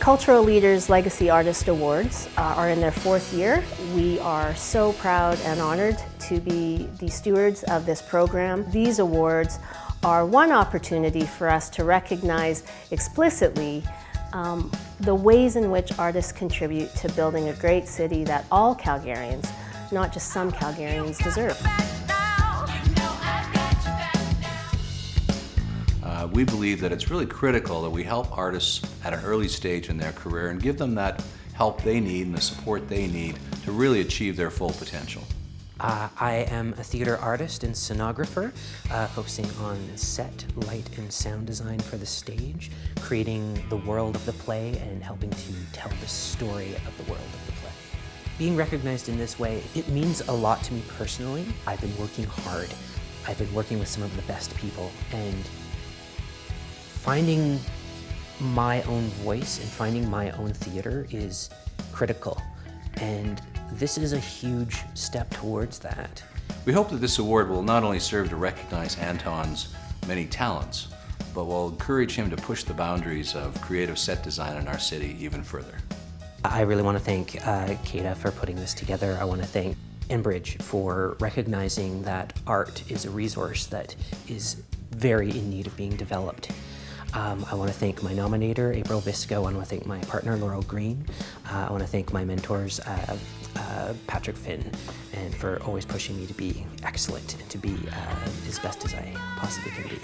Cultural Leaders Legacy Artist Awards are in their 4th year. We are so proud and honored to be the stewards of this program. These awards are one opportunity for us to recognize explicitly the ways in which artists contribute to building a great city that all Calgarians, not just some Calgarians, deserve. We believe that it's really critical that we help artists at an early stage in their career and give them that help they need and the support they need to really achieve their full potential. I am a theater artist and scenographer, focusing on set, light, and sound design for the stage, creating the world of the play and helping to tell the story of the world of the play. Being recognized in this way, it means a lot to me personally. I've been working hard. I've been working with some of the best people, and finding my own voice and finding my own theater is critical. And this is a huge step towards that. We hope that this award will not only serve to recognize Anton's many talents, but will encourage him to push the boundaries of creative set design in our city even further. I really want to thank Kata for putting this together. I want to thank ENBRIDGE for recognizing that art is a resource that is very in need of being developed. I want to thank my nominator, April Visco. I want to thank my partner, Laurel Green. I want to thank my mentors, Patrick Finn, and for always pushing me to be excellent and to be as best as I possibly can be.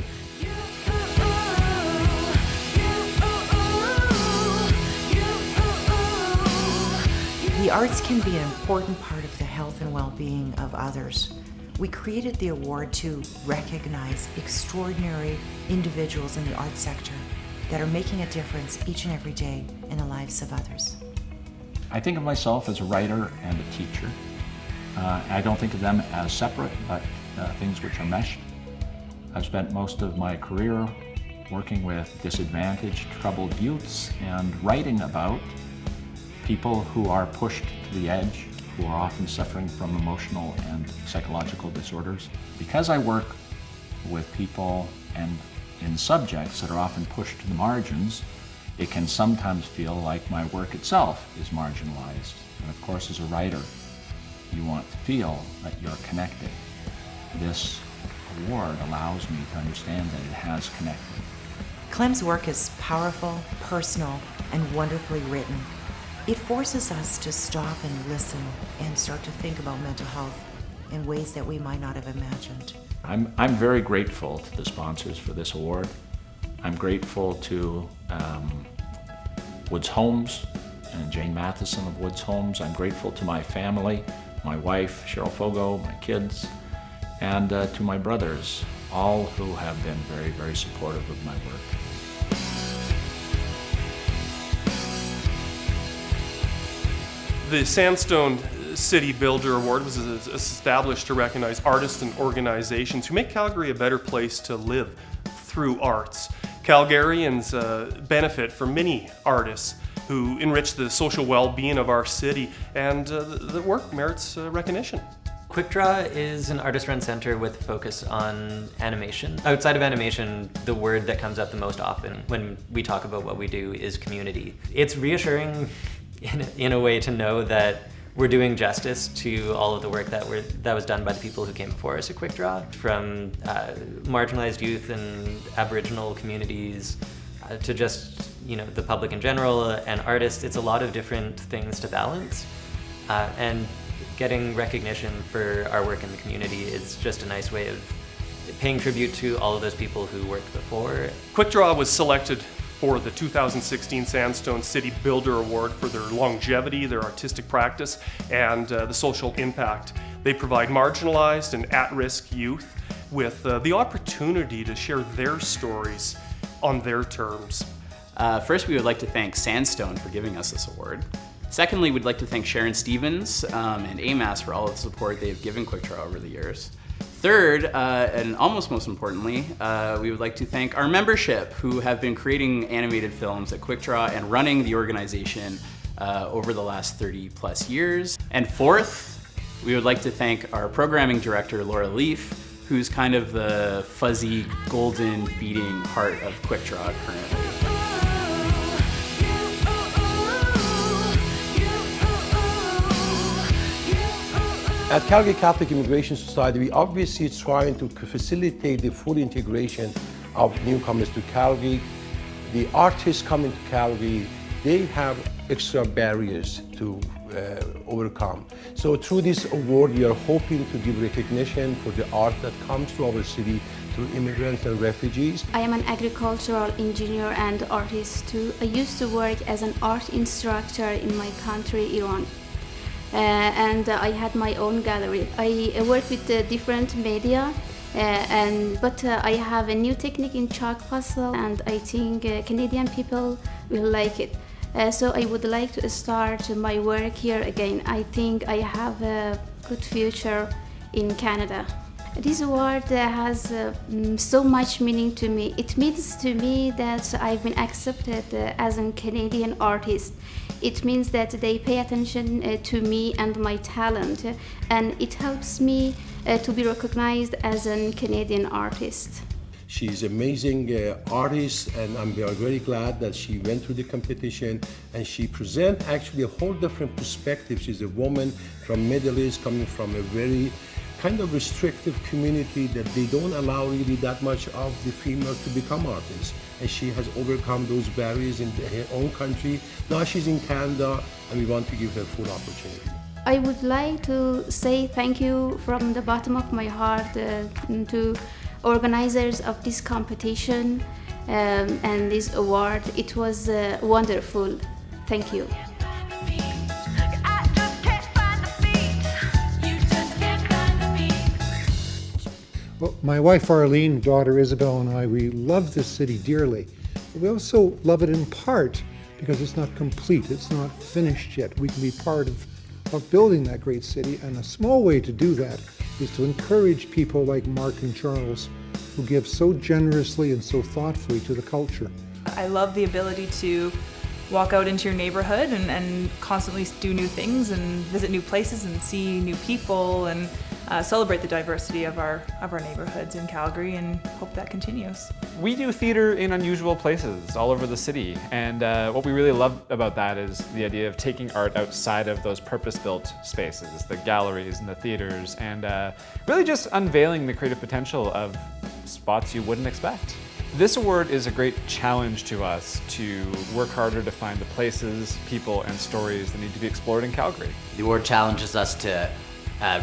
The arts can be an important part of the health and well-being of others. We created the award to recognize extraordinary individuals in the arts sector that are making a difference each and every day in the lives of others. I think of myself as a writer and a teacher. I don't think of them as separate, but things which are meshed. I've spent most of my career working with disadvantaged, troubled youths and writing about people who are pushed to the edge, who are often suffering from emotional and psychological disorders. Because I work with people and in subjects that are often pushed to the margins, it can sometimes feel like my work itself is marginalized. And of course, as a writer, you want to feel that you're connected. This award allows me to understand that it has connected. Clem's work is powerful, personal, and wonderfully written. It forces us to stop and listen and start to think about mental health in ways that we might not have imagined. I'm very grateful to the sponsors for this award. I'm grateful to Woods Homes and Jane Matheson of Woods Homes. I'm grateful to my family, my wife, Cheryl Fogo, my kids, and to my brothers, all who have been very, very supportive of my work. The Sandstone City Builder Award was established to recognize artists and organizations who make Calgary a better place to live through arts. Calgarians benefit from many artists who enrich the social well-being of our city, and the work merits recognition. QUICKDRAW is an artist-run center with a focus on animation. Outside of animation, the word that comes up the most often when we talk about what we do is community. It's reassuring in a way to know that we're doing justice to all of the work that was done by the people who came before us at QUICKDRAW, from marginalized youth and Aboriginal communities to just the public in general and artists. It's a lot of different things to balance, and getting recognition for our work in the community is just a nice way of paying tribute to all of those people who worked before. QUICKDRAW was selected for the 2016 Sandstone City Builder Award for their longevity, their artistic practice, and the social impact. They provide marginalized and at-risk youth with the opportunity to share their stories on their terms. First, we would like to thank Sandstone for giving us this award. Secondly, we'd like to thank Sharon Stevens and AMAS for all of the support they have given QUICKDRAW over the years. Third, and almost most importantly, we would like to thank our membership who have been creating animated films at QUICKDRAW and running the organization over the last 30 plus years. And fourth, we would like to thank our programming director, Laura Leaf, who's kind of the fuzzy, golden beating heart of QUICKDRAW currently. At Calgary Catholic Immigration Society, we obviously trying to facilitate the full integration of newcomers to Calgary. The artists coming to Calgary, they have extra barriers to overcome. So through this award, we are hoping to give recognition for the art that comes to our city through immigrants and refugees. I am an agricultural engineer and artist too. I used to work as an art instructor in my country, Iran. And I had my own gallery. I work with different media, but I have a new technique in chalk pastel, and I think Canadian people will like it. So I would like to start my work here again. I think I have a good future in Canada. This award has so much meaning to me. It means to me that I've been accepted as a Canadian artist. It means that they pay attention to me and my talent, and it helps me to be recognized as a Canadian artist. She's an amazing artist, and we are very glad that she went through the competition, and she presents actually a whole different perspective. She's a woman from Middle East, coming from a very kind of restrictive community that they don't allow really that much of the females to become artists. And she has overcome those barriers in her own country. Now she's in Canada, and we want to give her full opportunity. I would like to say thank you from the bottom of my heart to organizers of this competition and this award. It was wonderful. Thank you. Well, my wife Arlene, daughter Isabel, and I, we love this city dearly. But we also love it in part because it's not complete, it's not finished yet. We can be part of building that great city, and a small way to do that is to encourage people like Mark and Charles who give so generously and so thoughtfully to the culture. I love the ability to walk out into your neighborhood and constantly do new things and visit new places and see new people and celebrate the diversity of our neighborhoods in Calgary, and hope that continues. We do theater in unusual places all over the city, and what we really love about that is the idea of taking art outside of those purpose-built spaces, the galleries and the theaters, and really just unveiling the creative potential of spots you wouldn't expect. This award is a great challenge to us to work harder to find the places, people, and stories that need to be explored in Calgary. The award challenges us to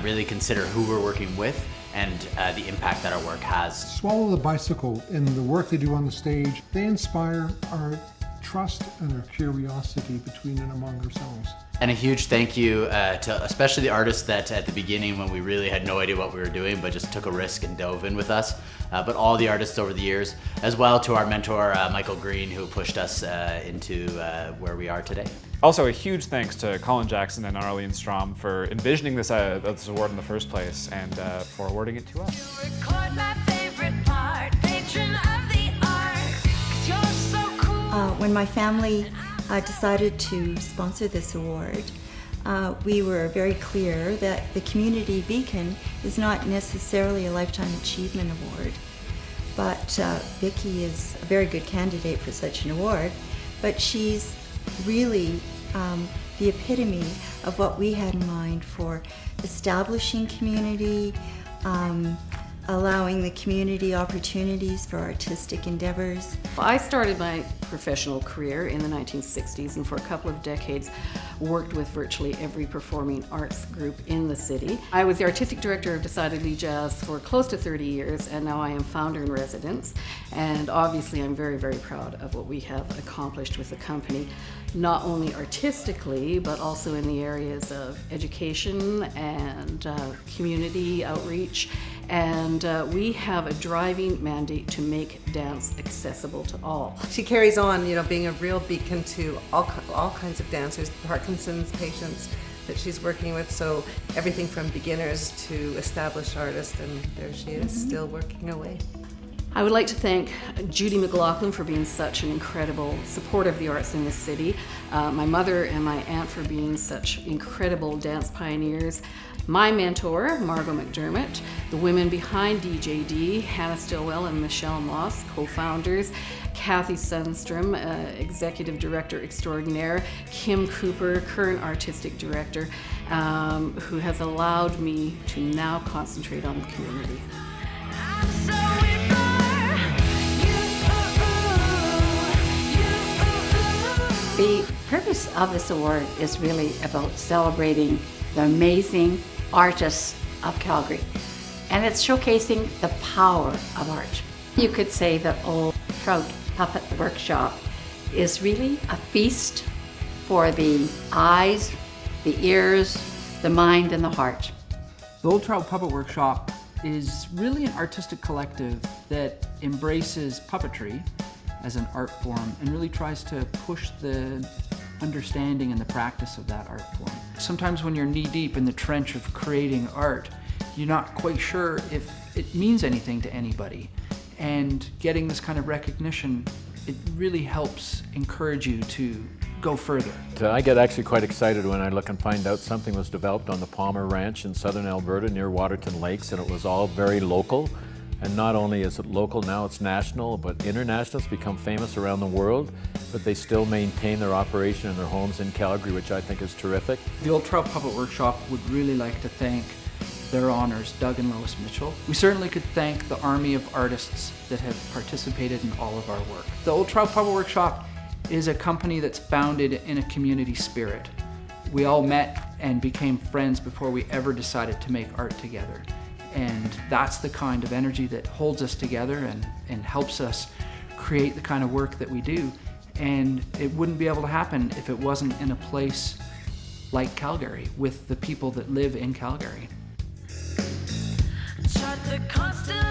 really consider who we're working with and the impact that our work has. Swallow the Bicycle and the work they do on the stage, they inspire our trust and our curiosity between and among ourselves. And a huge thank you to especially the artists that at the beginning, when we really had no idea what we were doing, but just took a risk and dove in with us. But all the artists over the years, as well to our mentor, Michael Green, who pushed us into where we are today. Also, a huge thanks to Colin Jackson and Arlene STROM for envisioning this award in the first place and for awarding it to us. When my family decided to sponsor this award, we were very clear that the Community Beacon is not necessarily a Lifetime Achievement Award, but Vicki is a very good candidate for such an award, but she's really the epitome of what we had in mind for establishing community, allowing the community opportunities for artistic endeavors. I started my professional career in the 1960s, and for a couple of decades worked with virtually every performing arts group in the city. I was the artistic director of Decidedly Jazz for close to 30 years, and now I am founder in residence. And obviously I'm very, very proud of what we have accomplished with the company, not only artistically, but also in the areas of education and community outreach. And we have a driving mandate to make dance accessible to all. She carries on, being a real beacon to all kinds of dancers, Parkinson's patients that she's working with, so everything from beginners to established artists, and there she is, still working away. I would like to thank Judy MacLachlan for being such an incredible supporter of the arts in this city, my mother and my aunt for being such incredible dance pioneers, my mentor, Margot McDermott, the women behind DJD, Hannah Stillwell and Michelle Moss, co-founders, Kathy Sundstrom, Executive Director Extraordinaire, Kim Cooper, current Artistic Director, who has allowed me to now concentrate on the community. The purpose of this award is really about celebrating the amazing artists of Calgary, and it's showcasing the power of art. You could say that Old Trout Puppet Workshop is really a feast for the eyes, the ears, the mind, and the heart. The Old Trout Puppet Workshop is really an artistic collective that embraces puppetry as an art form and really tries to push the understanding and the practice of that art form. Sometimes when you're knee-deep in the trench of creating art, you're not quite sure if it means anything to anybody. And getting this kind of recognition, it really helps encourage you to go further. I get actually quite excited when I look and find out something was developed on the Palmer Ranch in southern Alberta near Waterton Lakes, and it was all very local. And not only is it local, now it's national, but international. It's become famous around the world, but they still maintain their operation in their homes in Calgary, which I think is terrific. The Old Trout Puppet Workshop would really like to thank their honors, Doug and Lois Mitchell. We certainly could thank the army of artists that have participated in all of our work. The Old Trout Puppet Workshop is a company that's founded in a community spirit. We all met and became friends before we ever decided to make art together. And that's the kind of energy that holds us together and helps us create the kind of work that we do. And it wouldn't be able to happen if it wasn't in a place like Calgary, with the people that live in Calgary. Chart the constant